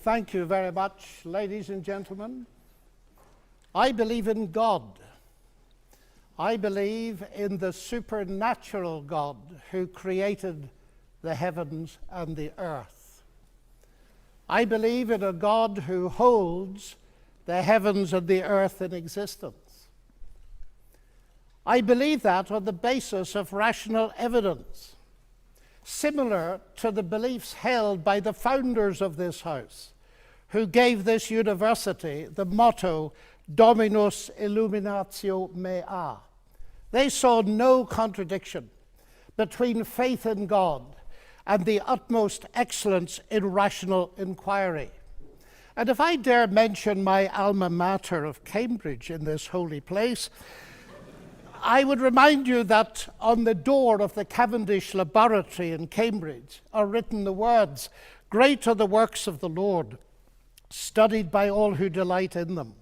Thank you very much, ladies and gentlemen. I believe in God. I believe in the supernatural God who created the heavens and the earth. I believe in a God who holds the heavens and the earth in existence. I believe that on the basis of rational evidence, similar to the beliefs held by the founders of this house, who gave this university the motto, Dominus Illuminatio Mea. They saw no contradiction between faith in God and the utmost excellence in rational inquiry. And if I dare mention my alma mater of Cambridge in this holy place, I would remind you that on the door of the Cavendish Laboratory in Cambridge are written the words, "Great are the works of the Lord, studied by all who delight in them."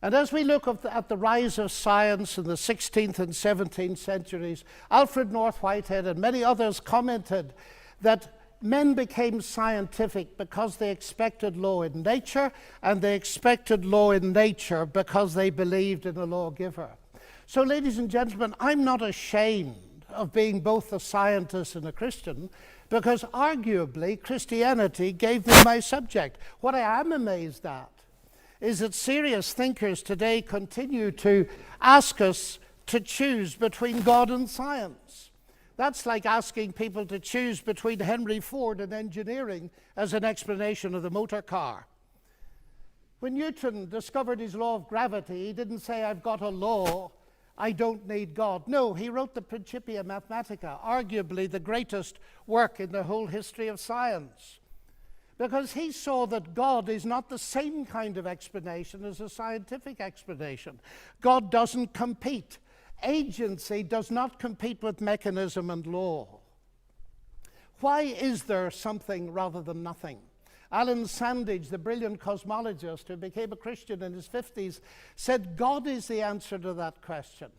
And as we look at the rise of science in the 16th and 17th centuries, Alfred North Whitehead and many others commented that men became scientific because they expected law in nature, and they expected law in nature because they believed in a lawgiver. So, ladies and gentlemen, I'm not ashamed of being both a scientist and a Christian, because arguably Christianity gave me my subject. What I am amazed at is that serious thinkers today continue to ask us to choose between God and science. That's like asking people to choose between Henry Ford and engineering as an explanation of the motor car. When Newton discovered his law of gravity, he didn't say, "I've got a law, I don't need God." No, he wrote the Principia Mathematica, arguably the greatest work in the whole history of science, because he saw that God is not the same kind of explanation as a scientific explanation. God doesn't compete. Agency does not compete with mechanism and law. Why is there something rather than nothing? Alan Sandage, the brilliant cosmologist who became a Christian in his 50s, said God is the answer to that question.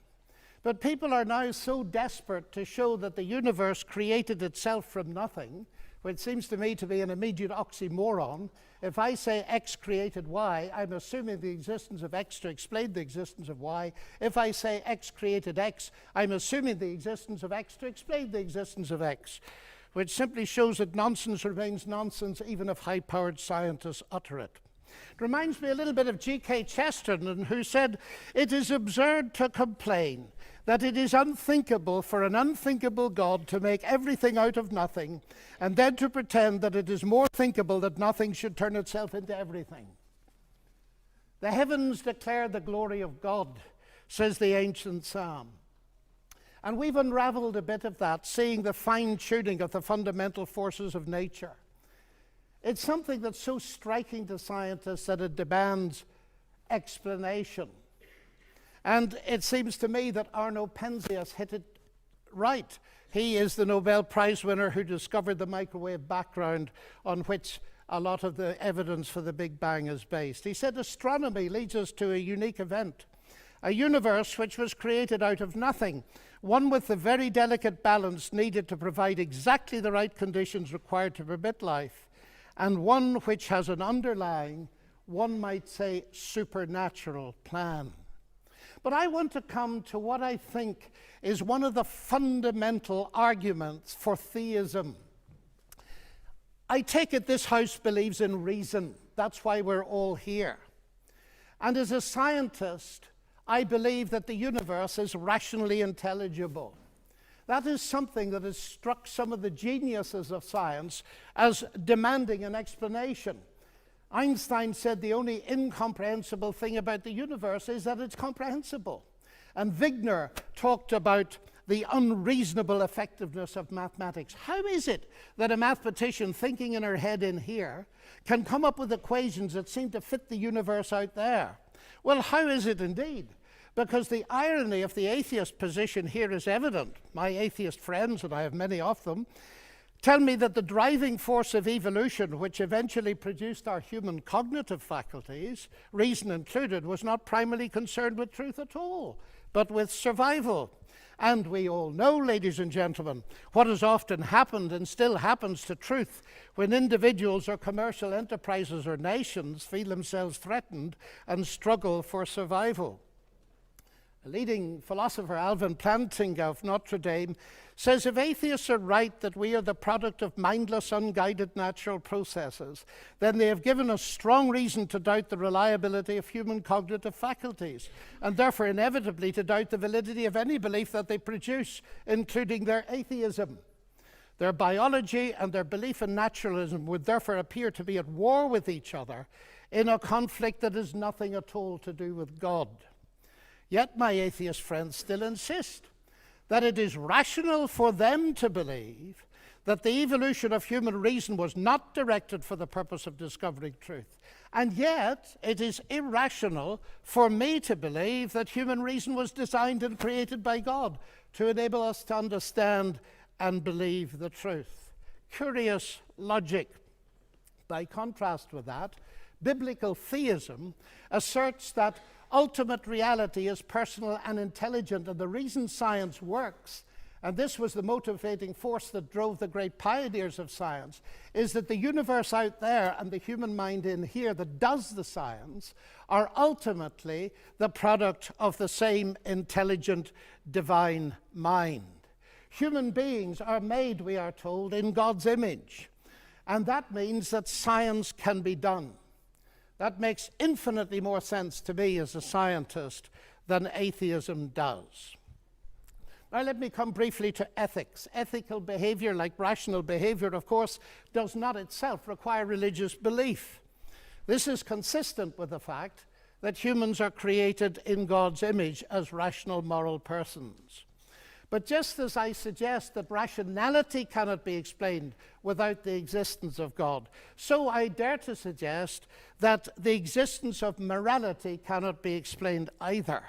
But people are now so desperate to show that the universe created itself from nothing, which seems to me to be an immediate oxymoron. If I say X created Y, I'm assuming the existence of X to explain the existence of Y. If I say X created X, I'm assuming the existence of X to explain the existence of X, which simply shows that nonsense remains nonsense even if high-powered scientists utter it. It reminds me a little bit of G.K. Chesterton, who said, "It is absurd to complain that it is unthinkable for an unthinkable God to make everything out of nothing, and then to pretend that it is more thinkable that nothing should turn itself into everything." The heavens declare the glory of God, says the ancient psalm. And we've unraveled a bit of that, seeing the fine-tuning of the fundamental forces of nature. It's something that's so striking to scientists that it demands explanation. And it seems to me that Arno Penzias hit it right. He is the Nobel Prize winner who discovered the microwave background on which a lot of the evidence for the Big Bang is based. He said astronomy leads us to a unique event, a universe which was created out of nothing, one with the very delicate balance needed to provide exactly the right conditions required to permit life, and one which has an underlying, one might say, supernatural plan. But I want to come to what I think is one of the fundamental arguments for theism. I take it this house believes in reason. That's why we're all here. And as a scientist, I believe that the universe is rationally intelligible. That is something that has struck some of the geniuses of science as demanding an explanation. Einstein said the only incomprehensible thing about the universe is that it's comprehensible. And Wigner talked about the unreasonable effectiveness of mathematics. How is it that a mathematician thinking in her head in here can come up with equations that seem to fit the universe out there? Well, how is it indeed? Because the irony of the atheist position here is evident. My atheist friends, and I have many of them, tell me that the driving force of evolution, which eventually produced our human cognitive faculties, reason included, was not primarily concerned with truth at all, but with survival. And we all know, ladies and gentlemen, what has often happened and still happens to truth when individuals or commercial enterprises or nations feel themselves threatened and struggle for survival. A leading philosopher, Alvin Plantinga of Notre Dame, says if atheists are right that we are the product of mindless, unguided natural processes, then they have given us strong reason to doubt the reliability of human cognitive faculties, and therefore inevitably to doubt the validity of any belief that they produce, including their atheism. Their biology and their belief in naturalism would therefore appear to be at war with each other in a conflict that has nothing at all to do with God. Yet my atheist friends still insist that it is rational for them to believe that the evolution of human reason was not directed for the purpose of discovering truth. And yet it is irrational for me to believe that human reason was designed and created by God to enable us to understand and believe the truth. Curious logic. By contrast with that, biblical theism asserts that ultimate reality is personal and intelligent, and the reason science works, and this was the motivating force that drove the great pioneers of science, is that the universe out there and the human mind in here that does the science are ultimately the product of the same intelligent divine mind. Human beings are made, we are told, in God's image, and that means that science can be done. That makes infinitely more sense to me as a scientist than atheism does. Now let me come briefly to ethics. Ethical behavior, like rational behavior, of course, does not itself require religious belief. This is consistent with the fact that humans are created in God's image as rational moral persons. But just as I suggest that rationality cannot be explained without the existence of God, so I dare to suggest that the existence of morality cannot be explained either.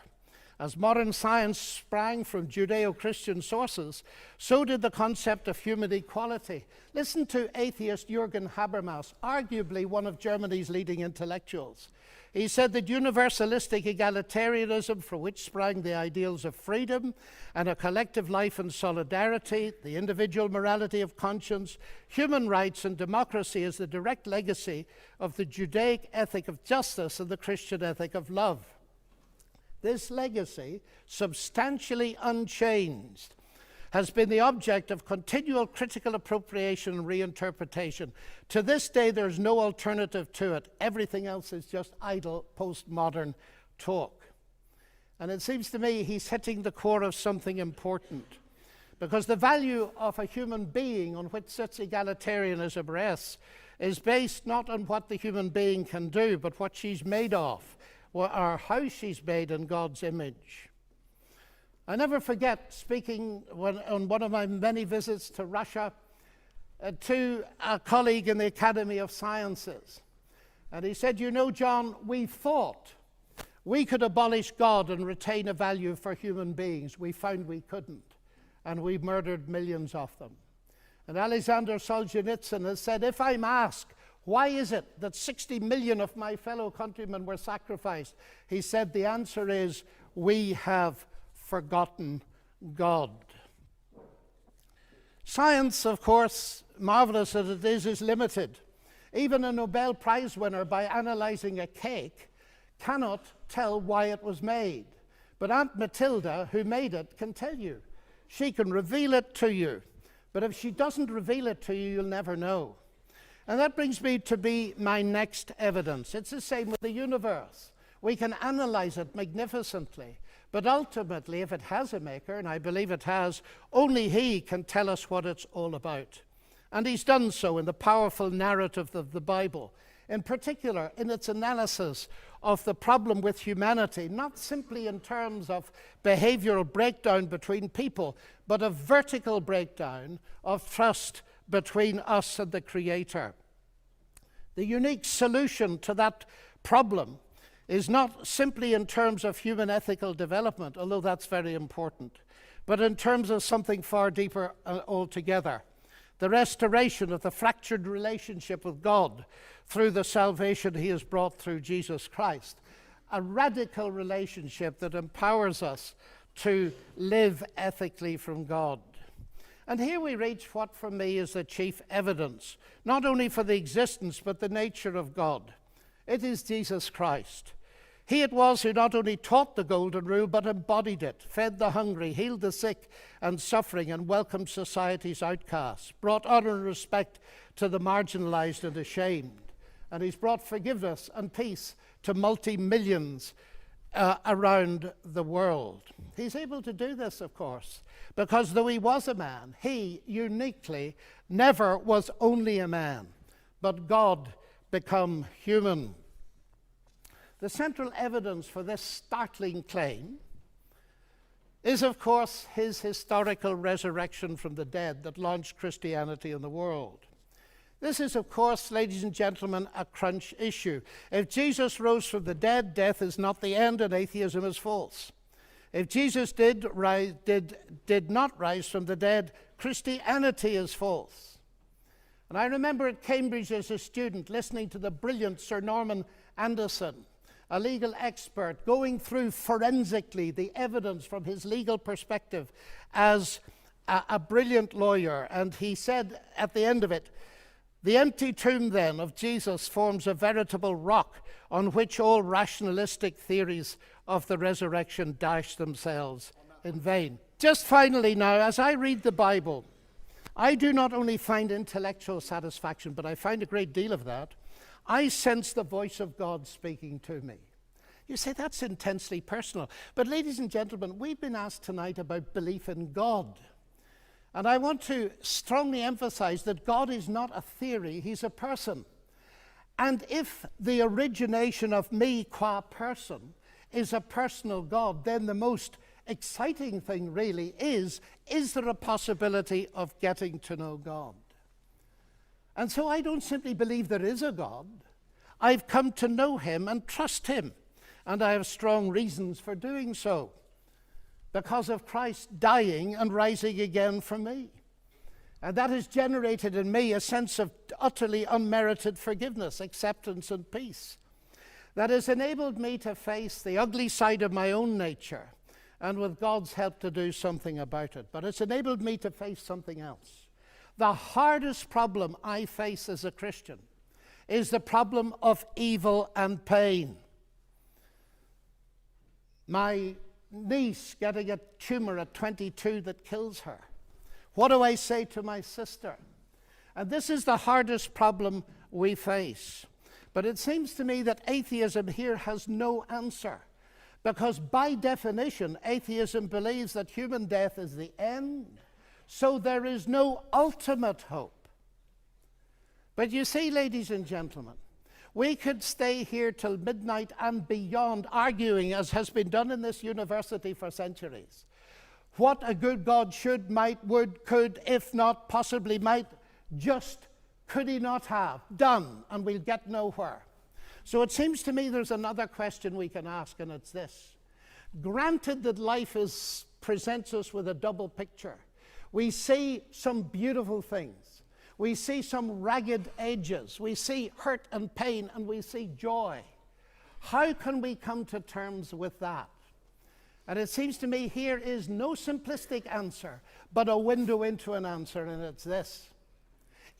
As modern science sprang from Judeo-Christian sources, so did the concept of human equality. Listen to atheist Jürgen Habermas, arguably one of Germany's leading intellectuals. He said that universalistic egalitarianism, from which sprang the ideals of freedom and a collective life and solidarity, the individual morality of conscience, human rights and democracy, is the direct legacy of the Judaic ethic of justice and the Christian ethic of love. This legacy, substantially unchanged, has been the object of continual critical appropriation and reinterpretation. To this day, there's no alternative to it. Everything else is just idle postmodern talk. And it seems to me he's hitting the core of something important, because the value of a human being on which such egalitarianism rests is based not on what the human being can do, but what she's made of, or how she's made in God's image. I never forget speaking on one of my many visits to Russia to a colleague in the Academy of Sciences. And he said, "You know, John, we thought we could abolish God and retain a value for human beings. We found we couldn't, and we murdered millions of them." And Alexander Solzhenitsyn has said, "If I'm asked, why is it that 60 million of my fellow countrymen were sacrificed?" He said, the answer is, we have forgotten God. Science, of course, marvelous as it is limited. Even a Nobel Prize winner, by analyzing a cake, cannot tell why it was made. But Aunt Matilda, who made it, can tell you. She can reveal it to you. But if she doesn't reveal it to you, you'll never know. And that brings me to my next evidence. It's the same with the universe. We can analyze it magnificently. But ultimately, if it has a maker, and I believe it has, only he can tell us what it's all about. And he's done so in the powerful narrative of the Bible, in particular in its analysis of the problem with humanity, not simply in terms of behavioral breakdown between people, but a vertical breakdown of trust between us and the Creator. The unique solution to that problem is not simply in terms of human ethical development, although that's very important, but in terms of something far deeper altogether. The restoration of the fractured relationship with God through the salvation he has brought through Jesus Christ. A radical relationship that empowers us to live ethically from God. And here we reach what for me is the chief evidence, not only for the existence but the nature of God. It is Jesus Christ. He it was who not only taught the golden rule but embodied it, fed the hungry, healed the sick and suffering, and welcomed society's outcasts, brought honor and respect to the marginalized and ashamed. And he's brought forgiveness and peace to multi-millions around the world. He's able to do this, of course, because though he was a man, he uniquely never was only a man, but God become human. The central evidence for this startling claim is, of course, his historical resurrection from the dead that launched Christianity in the world. This is, of course, ladies and gentlemen, a crunch issue. If Jesus rose from the dead, death is not the end and atheism is false. If Jesus did not rise from the dead, Christianity is false. And I remember at Cambridge as a student listening to the brilliant Sir Norman Anderson, a legal expert, going through forensically the evidence from his legal perspective as a brilliant lawyer. And he said at the end of it, "The empty tomb, then, of Jesus forms a veritable rock on which all rationalistic theories of the resurrection dash themselves in vain." Just finally now, as I read the Bible, I do not only find intellectual satisfaction, but I find a great deal of that. I sense the voice of God speaking to me. You say, that's intensely personal. But ladies and gentlemen, we've been asked tonight about belief in God. And I want to strongly emphasize that God is not a theory, he's a person. And if the origination of me qua person is a personal God, then the most exciting thing really is there a possibility of getting to know God? And so I don't simply believe there is a God. I've come to know him and trust him. And I have strong reasons for doing so, because of Christ dying and rising again for me. And that has generated in me a sense of utterly unmerited forgiveness, acceptance, and peace. That has enabled me to face the ugly side of my own nature, and with God's help to do something about it. But it's enabled me to face something else. The hardest problem I face as a Christian is the problem of evil and pain. My niece getting a tumor at 22 that kills her. What do I say to my sister? And this is the hardest problem we face. But it seems to me that atheism here has no answer, because by definition, atheism believes that human death is the end, so there is no ultimate hope. But you see, ladies and gentlemen, we could stay here till midnight and beyond arguing, as has been done in this university for centuries, what a good God should, might, would, could, if not, possibly might, just could he not have done, and we'll get nowhere. So it seems to me there's another question we can ask, and it's this. Granted that life presents us with a double picture. We see some beautiful things. We see some ragged edges. We see hurt and pain, and we see joy. How can we come to terms with that? And it seems to me here is no simplistic answer, but a window into an answer, and it's this.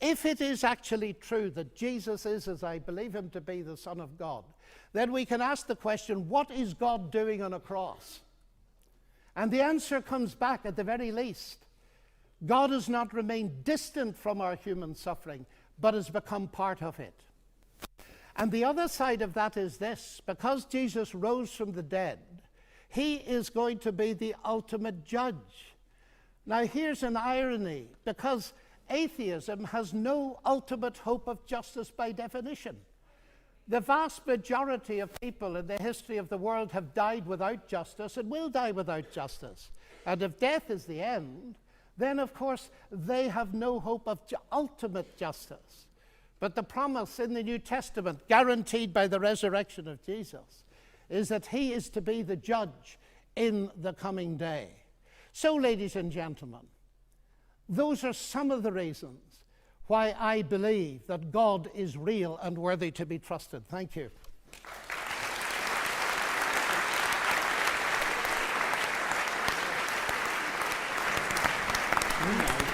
If it is actually true that Jesus is, as I believe him to be, the Son of God, then we can ask the question, what is God doing on a cross? And the answer comes back at the very least. God has not remained distant from our human suffering, but has become part of it. And the other side of that is this. Because Jesus rose from the dead, he is going to be the ultimate judge. Now here's an irony, because atheism has no ultimate hope of justice by definition. The vast majority of people in the history of the world have died without justice and will die without justice. And if death is the end, then of course they have no hope of ultimate justice. But the promise in the New Testament, guaranteed by the resurrection of Jesus, is that he is to be the judge in the coming day. So, ladies and gentlemen, those are some of the reasons why I believe that God is real and worthy to be trusted. Thank you. Demais.